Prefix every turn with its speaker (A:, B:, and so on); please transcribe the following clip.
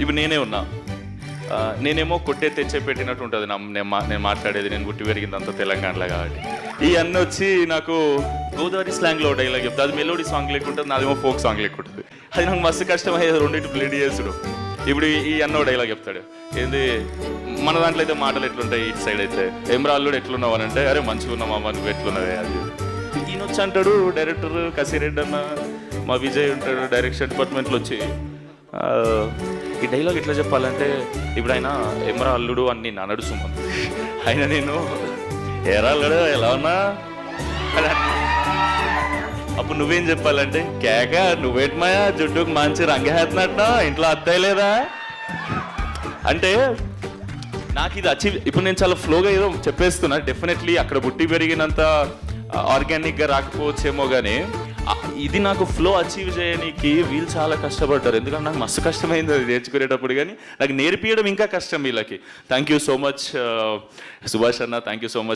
A: ఇప్పుడు నేనే ఉన్నా, నేనేమో కొట్టే తెచ్చే పెట్టినట్టు ఉంటుంది నేను మాట్లాడేది, నేను పుట్టి పెరిగిందంతా తెలంగాణలో కాబట్టి. ఈ అన్న వచ్చి నాకు గోదావరి స్లాంగ్లో డైలాగ్ చెప్తా, అది మెలోడీ సాంగ్ లేకుంటుంది, నాదేమో ఫోక్ సాంగ్ లేకుంటుంది. అది నాకు మస్తు కష్టమయ్యేది రెండింటి బ్లెండ్ చేసుడు. ఇప్పుడు ఈ అన్న డైలాగ్ చెప్తాడు, ఏంది మన దాంట్లో అయితే మాటలు ఎట్లుంటాయి, ఇటు సైడ్ అయితే ఏమ్రా అల్లుడు ఎట్లున్నావు అని అంటే, అరే మంచిగా ఉన్నామా నువ్వు ఎట్లున్నావే అది. ఈయన వచ్చి అంటాడు డైరెక్టర్ కసిరెడ్డి అన్న, మా విజయ్ ఉంటాడు డైరెక్షన్ డిపార్ట్మెంట్లో వచ్చి, ఈ డైలాగ్ ఎట్లా చెప్పాలంటే, ఇప్పుడు ఆయన ఎమ్రా అల్లుడు అని నేను అనడు సుమన్, ఆయన నేను ఎరా అల్లుడు ఎలా ఉన్నా అప్పుడు నువ్వేం చెప్పాలంటే, కేక నువ్వేటమాయా జుట్టుకు మంచి రంగేస్తున్నట్టు ఇంట్లో అత్తయ్య లేదా అంటే, నాకు ఇది అచీవ్. ఇప్పుడు నేను చాలా ఫ్లోగా ఏదో చెప్పేస్తున్నా, డెఫినెట్లీ అక్కడ పుట్టి పెరిగినంత ఆర్గానిక్గా రాకపోవచ్చేమో, కానీ ఇది నాకు ఫ్లో అచీవ్ చేయడానికి వీళ్ళు చాలా కష్టపడ్డారు. ఎందుకంటే నాకు మస్తు కష్టమైంది అది నేర్చుకునేటప్పుడు, కానీ నాకు నేర్పించడం ఇంకా కష్టం వీళ్ళకి. Thank you so much Subhash అన్న, థ్యాంక్ యూ సో మచ్.